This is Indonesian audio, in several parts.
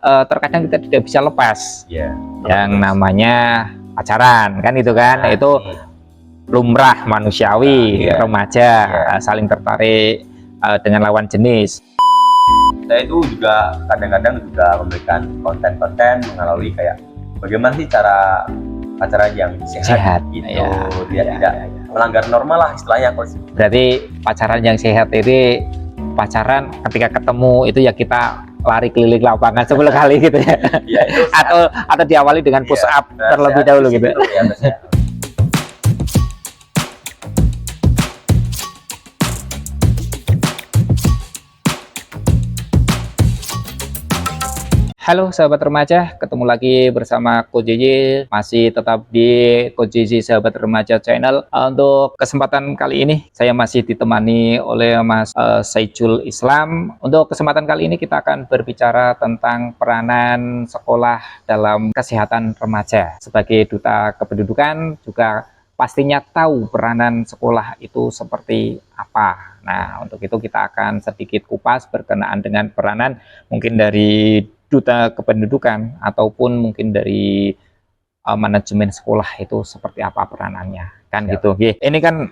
terkadang kita tidak bisa lepas yang namanya pacaran, kan itu kan, itu lumrah manusiawi, remaja saling tertarik dengan lawan jenis. Saya itu juga kadang-kadang juga memberikan konten-konten melalui kayak bagaimana sih cara pacaran yang sehat gitu, tidak melanggar norma lah istilahnya, Coach. Berarti pacaran yang sehat ini pacaran ketika ketemu itu ya kita lari keliling lapangan 10 kali gitu ya. Ya itu atau diawali dengan push up terlebih dahulu gitu. Halo sahabat remaja, ketemu lagi bersama Coach JJ, masih tetap di Coach JJ Sahabat Remaja Channel. Untuk kesempatan kali ini saya masih ditemani oleh Mas Saijul Islam. Untuk kesempatan kali ini kita akan berbicara tentang peranan sekolah dalam kesehatan remaja. Sebagai duta kependudukan juga pastinya tahu peranan sekolah itu seperti apa. Nah, untuk itu kita akan sedikit kupas berkenaan dengan peranan mungkin dari duta kependudukan ataupun mungkin dari manajemen sekolah itu seperti apa peranannya, kan gitu. Ini kan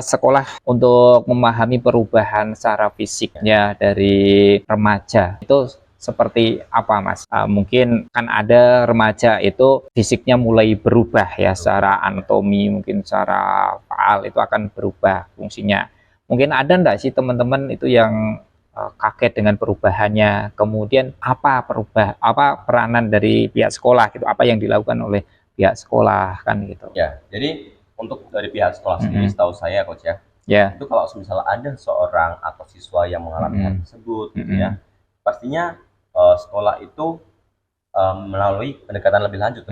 sekolah untuk memahami perubahan secara fisiknya dari remaja itu seperti apa, Mas? Mungkin kan ada remaja itu fisiknya mulai berubah ya, secara anatomi mungkin secara faal itu akan berubah fungsinya. Mungkin ada enggak sih teman-teman itu yang kaget dengan perubahannya, kemudian apa peranan dari pihak sekolah gitu, apa yang dilakukan oleh pihak sekolah, kan gitu. Ya, jadi untuk dari pihak sekolah sendiri, setahu saya, Coach ya, itu kalau misalnya ada seorang atau siswa yang mengalami hal tersebut gitu ya, pastinya sekolah itu melalui pendekatan lebih lanjut,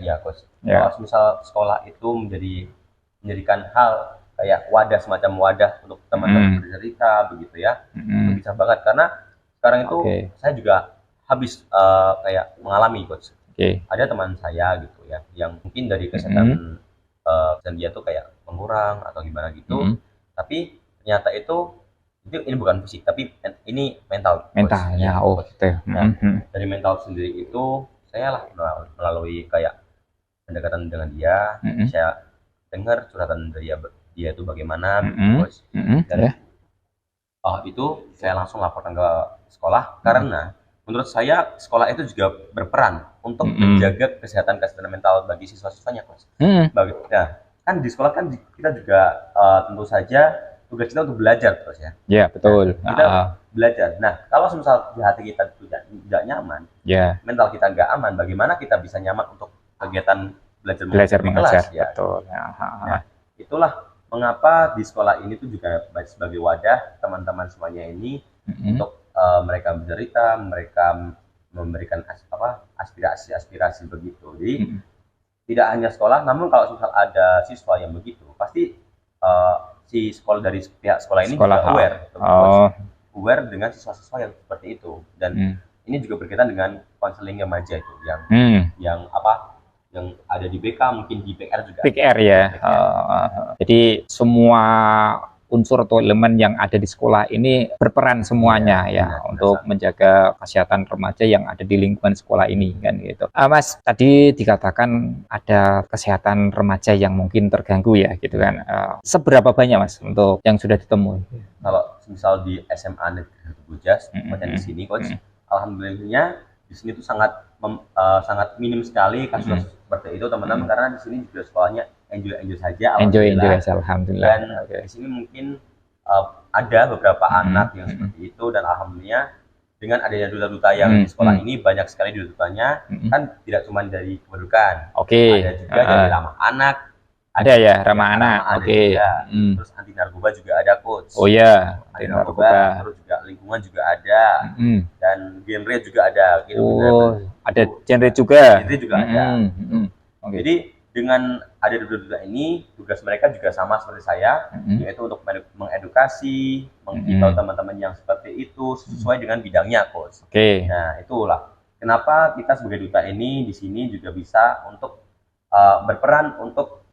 ya Coach. Kalau misal sekolah itu menjadikan hal kayak wadah, semacam wadah untuk teman-teman bercerita begitu ya, bisa banget karena sekarang itu saya juga habis kayak mengalami, Coach. Ada teman saya gitu ya yang mungkin dari kesehatan dan dia tuh kayak mengurang atau gimana gitu, tapi ternyata ini bukan fisik tapi ini mental ya. Nah, dari mental sendiri itu saya lah melalui kayak pendekatan dengan dia, saya dengar curhatan dari dia itu bagaimana, Coach. Dan itu saya langsung laporkan ke sekolah karena menurut saya sekolah itu juga berperan untuk menjaga kesehatan mental bagi siswa-siswanya, Coach. Nah, kan di sekolah kan kita juga tentu saja tugas kita untuk belajar, Coach ya. Iya, betul. Nah, kita belajar. Nah, kalau misal di hati kita tidak nyaman, mental kita nggak aman, bagaimana kita bisa nyaman untuk kegiatan belajar mengajar di kelas, ya. Betul. Nah, itulah mengapa di sekolah ini tuh juga sebagai wadah teman-teman semuanya ini untuk mereka bercerita, mereka memberikan aspirasi begitu. Jadi tidak hanya sekolah, namun kalau misal ada siswa yang begitu, pasti si sekolah dari pihak sekolah ini juga aware dengan siswa-siswa yang seperti itu. Dan ini juga berkaitan dengan konseling remaja itu yang ada di BK, mungkin di PR juga. PR ya. Jadi semua unsur atau elemen yang ada di sekolah ini berperan semuanya untuk menjaga kesehatan remaja yang ada di lingkungan sekolah ini, kan gitu. Mas, tadi dikatakan ada kesehatan remaja yang mungkin terganggu ya gitu kan. Seberapa banyak, Mas, untuk yang sudah ditemui? Kalau misal di SMA Negeri Bujas, di sini, Coach, alhamdulillahnya di sini tuh sangat minim sekali kasus seperti itu, teman-teman, karena di sini juga sekolahnya enjoy saja, alhamdulillah. Dan di sini mungkin ada beberapa anak yang seperti itu, dan alhamdulillah dengan adanya duta-duta yang di sekolah ini banyak sekali duta-dutanya, kan tidak cuma dari kependudukan, ada juga dari ramah anak. Ada ya, ramah anak. Terus anti narkoba juga ada, Coach. Anti narkoba. Terus juga lingkungan juga ada. Dan genre juga ada gitu. Ada genre juga. Genre juga ada. Jadi dengan ada duta-duta ini, tugas mereka juga sama seperti saya, yaitu untuk mengedukasi, menghimbau teman-teman yang seperti itu sesuai dengan bidangnya, Coach. Nah, itulah kenapa kita sebagai duta ini di sini juga bisa untuk berperan untuk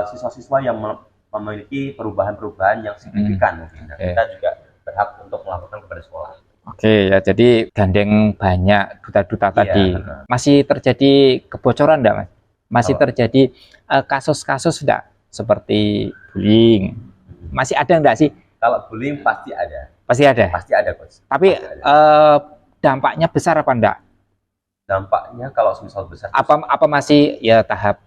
siswa-siswa yang memiliki perubahan-perubahan yang signifikan. Kita juga berhak untuk melakukan kepada sekolah. Oke ya, jadi gandeng banyak duta-duta tadi. Masih terjadi kebocoran enggak, Mas? Masih terjadi kasus-kasus enggak seperti bullying? Masih ada enggak sih? Kalau bullying pasti ada. Pasti ada. Pasti ada, Coach. Tapi dampaknya besar apa enggak? Dampaknya kalau misal besar. Apa masih ya tahap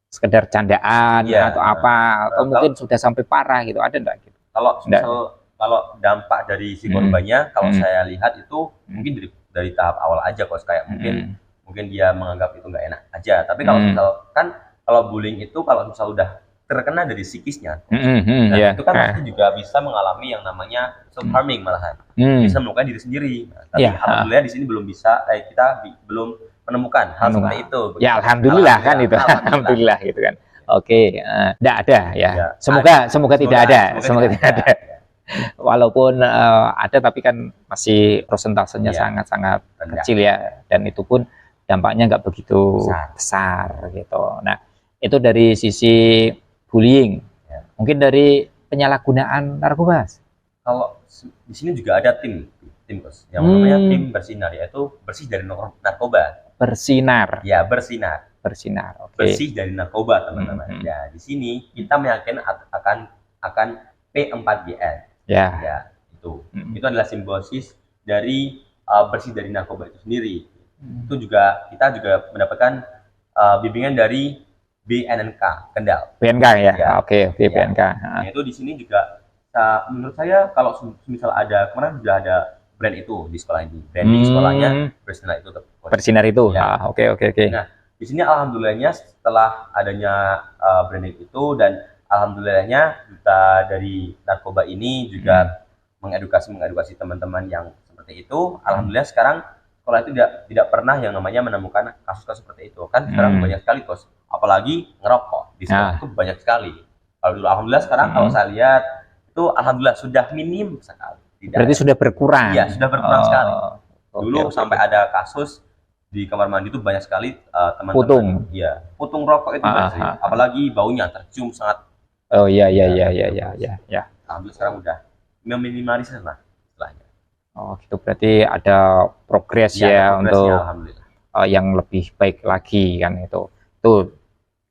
sekedar candaan atau apa, atau mungkin sudah sampai parah gitu, ada enggak gitu? Kalau misal kalau dampak dari si korbannya, kalau saya lihat itu mungkin dari tahap awal aja, Coach. Kayak mungkin dia menganggap itu nggak enak aja. Tapi kalau misal kan kalau bullying itu kalau misal udah terkena dari psikisnya, itu kan pasti juga bisa mengalami yang namanya self harming malahan, bisa melukai diri sendiri. Tapi alhamdulillah di sini belum bisa, kita belum menemukan hal seperti itu. Ya alhamdulillah kan itu, alhamdulillah gitu kan. Oke, tidak ada ya. Semoga tidak ada, semoga tidak ada. Walaupun ada, tapi kan masih persentasenya sangat-sangat kecil ya, dan itu pun dampaknya nggak begitu besar gitu. Nah, itu dari sisi bullying. Mungkin dari penyalahgunaan narkoba. Kalau di sini juga ada tim Coach, yang namanya tim bersinar, yaitu bersih dari narkoba. Bersinar. Ya, bersinar. Bersinar. Okay. Bersih dari narkoba, teman-teman. Ya, di sini kita meyakinkan akan P4GN. Ya, itu adalah simbiosis dari bersih dari narkoba itu sendiri. Itu juga kita juga mendapatkan bimbingan dari BNNK Kendal. BNK ya. Oke, BNK. Itu di sini juga menurut saya kalau misal ada kemarin sudah ada brand itu di sekolah ini. Branding sekolahnya bersinar itu. Bersinar itu. Ya. Oke. Nah, di sini alhamdulillahnya setelah adanya branding itu, dan alhamdulillahnya duta dari narkoba ini juga mengedukasi teman-teman yang seperti itu. Alhamdulillah sekarang sekolah itu tidak pernah yang namanya menemukan kasus-kasus seperti itu. Kan sekarang banyak sekali, Coach. Apalagi ngerokok di sekolah itu banyak sekali. Kalau dulu alhamdulillah, sekarang kalau saya lihat itu alhamdulillah sudah minim sekali. Berarti sudah berkurang. Iya, sudah berkurang sekali. Dulu sampai ada kasus di kamar mandi itu banyak sekali teman-teman. Iya, putung rokok itu banyak. Apalagi baunya tercium sangat. Oh iya. Alhamdulillah sekarang udah meminimalisir lah istilahnya. Oh gitu, berarti ada progres ya untuk yang lebih baik lagi kan itu. Tuh.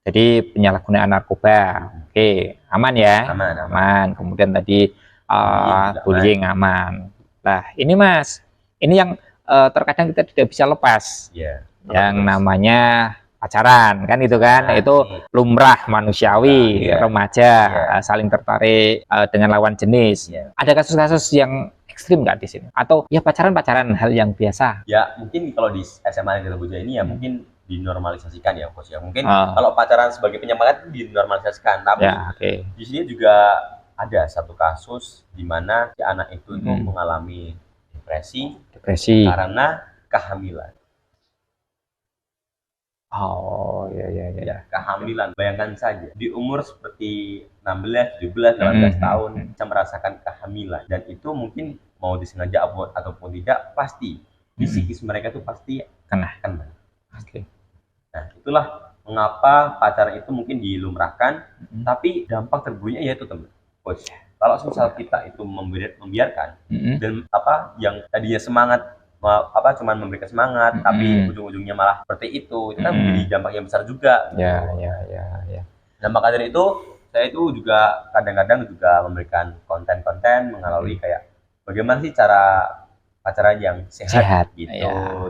Jadi penyalahgunaan narkoba, oke, aman ya, aman. Kemudian tadi bullying aman. Nah ini Mas, ini yang terkadang kita tidak bisa lepas, yang namanya pacaran kan itu kan, itu lumrah manusiawi, remaja saling tertarik dengan lawan jenis. Ada kasus-kasus yang ekstrim nggak di sini? Atau ya pacaran hal yang biasa? Ya mungkin kalau di SMA Negeri Boja ini ya mungkin dinormalisasikan ya, Coach ya. Mungkin kalau pacaran sebagai penyemangat dinormalisasikan, tapi di sini juga ada satu kasus di mana si anak itu mengalami depresi karena kehamilan. Oh ya. Kehamilan, bayangkan saja di umur seperti 16, 17, 18 tahun bisa merasakan kehamilan, dan itu mungkin mau disengaja ataupun tidak, pasti di psikis mereka itu pasti kena. Nah, itulah mengapa pacaran itu mungkin dilumrahkan, tapi dampak terburuknya yaitu teman, Coach. Kalau misal kita itu membiarkan dan yang tadinya semangat cuman memberikan semangat, tapi ujung-ujungnya malah seperti itu kan menjadi dampak yang besar juga. Ya. Dan maka dari itu saya itu juga kadang-kadang juga memberikan konten-konten mengalami kayak bagaimana sih cara pacaran yang sehat gitu,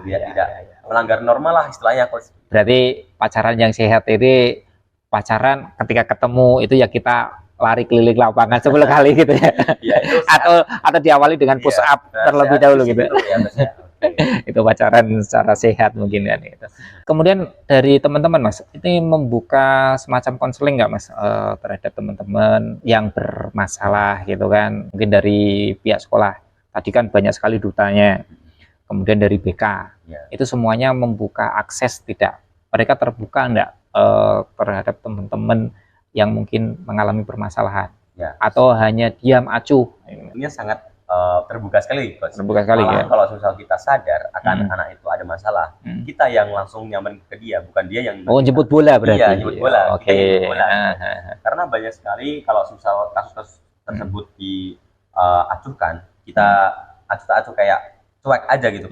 tidak melanggar norma lah istilahnya, Coach. Berarti pacaran yang sehat ini pacaran ketika ketemu itu ya kita lari keliling lapangan 10 kali gitu ya. Atau diawali dengan push up terlebih dahulu gitu. Itu pacaran secara sehat mungkin kan itu. Kemudian dari teman-teman Mas, ini membuka semacam konseling nggak Mas terhadap teman-teman yang bermasalah gitu kan? Mungkin dari pihak sekolah. Tadi kan banyak sekali dutanya. Kemudian dari BK. Itu semuanya membuka akses tidak? Mereka terbuka enggak terhadap teman-teman yang mungkin mengalami permasalahan? Atau hanya diam acuh? Ini sangat terbuka sekali, Coach. Terbuka sekali ya. Kalau misal kita sadar akan anak itu ada masalah, kita yang langsung nyamperin ke dia, bukan dia yang jemput bola berarti. Iya, jemput bola. Oke. Karena banyak sekali kalau misal kasus-kasus tersebut diacuhkan, kita acuh kayak cuek aja gitu,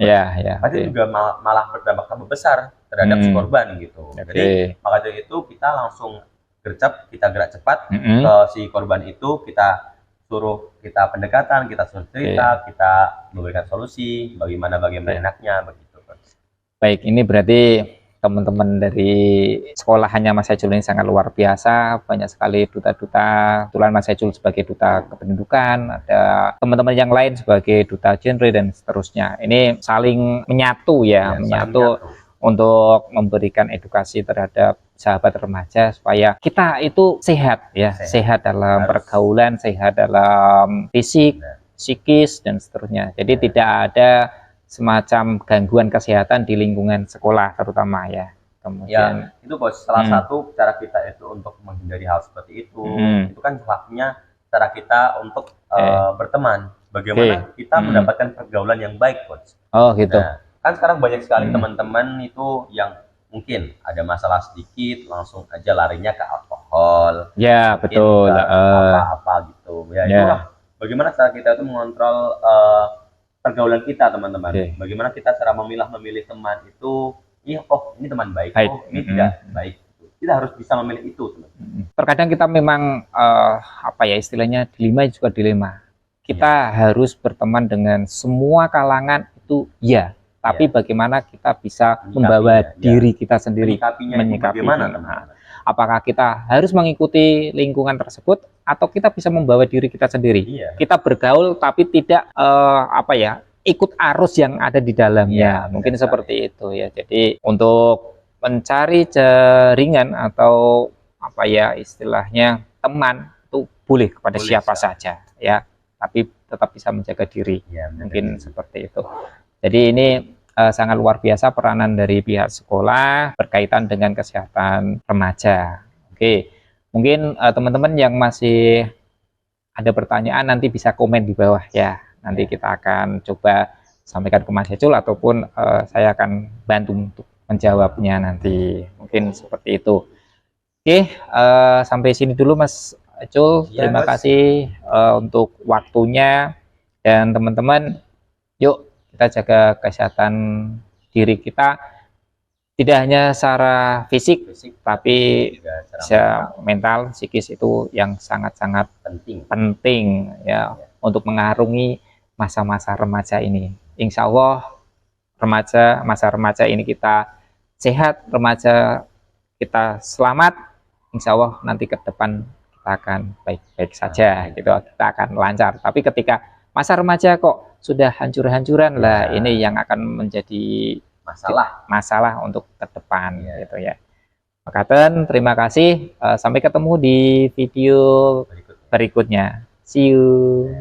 pasti juga malah berdampak tambah besar terhadap si korban gitu. Jadi maka dari itu kita langsung gercep, kita gerak cepat ke si korban itu, kita suruh, kita pendekatan, kita suruh cerita, kita memberikan solusi bagaimana enaknya begitu. Baik, ini berarti teman-teman dari sekolahannya Mas Saijul ini sangat luar biasa, banyak sekali duta-duta. Kebetulan Mas Saijul sebagai duta kependudukan, ada teman-teman yang lain sebagai duta genre dan seterusnya. Ini saling menyatu ya, menyatu untuk memberikan edukasi terhadap sahabat remaja supaya kita itu sehat ya, sehat dalam pergaulan, sehat dalam fisik, psikis dan seterusnya. Jadi tidak ada semacam gangguan kesehatan di lingkungan sekolah terutama ya. Kemudian itu Bos, salah satu cara kita itu untuk menghindari hal seperti itu kan satunya cara kita untuk berteman. Bagaimana kita mendapatkan pergaulan yang baik, Coach. Oh gitu. Nah, kan sekarang banyak sekali teman-teman itu yang mungkin ada masalah sedikit langsung aja larinya ke alkohol. Ya, betul. Apa-apa gitu. Ya, itulah bagaimana cara kita itu mengontrol pergaulan kita, teman-teman. Bagaimana kita cara memilih teman itu, ini teman baik, ini tidak baik. Kita harus bisa memilih itu, teman-teman. Terkadang kita memang apa ya istilahnya, dilema juga dilema. Kita harus berteman dengan semua kalangan itu ya, tapi bagaimana kita bisa membawa diri kita sendiri, menyikapinya. Apakah kita harus mengikuti lingkungan tersebut atau kita bisa membawa diri kita sendiri? Kita bergaul tapi tidak apa ya, ikut arus yang ada di dalamnya. Mungkin seperti itu ya. Jadi untuk mencari jaringan atau apa ya istilahnya teman itu boleh kepada siapa saja ya, tapi tetap bisa menjaga diri. Mungkin seperti itu. Jadi ini sangat luar biasa peranan dari pihak sekolah berkaitan dengan kesehatan remaja. Oke, mungkin teman-teman yang masih ada pertanyaan nanti bisa komen di bawah ya. Nanti kita akan coba sampaikan ke Mas Saijul ataupun saya akan bantu untuk menjawabnya nanti. Mungkin seperti itu. Oke, sampai sini dulu Mas Saijul. Terima kasih untuk waktunya, dan teman-teman, yuk kita jaga kesehatan diri kita, tidak hanya secara fisik tapi secara mental, psikis itu yang sangat-sangat penting ya untuk mengarungi masa-masa remaja ini. Insya Allah masa remaja ini kita sehat, remaja kita selamat, insya Allah nanti ke depan kita akan baik-baik saja gitu, kita akan lancar. Tapi ketika masa remaja kok sudah hancur-hancuran lah, ini yang akan menjadi masalah untuk ke depan gitu ya. Makaten, terima kasih. Sampai ketemu di video berikutnya. See you.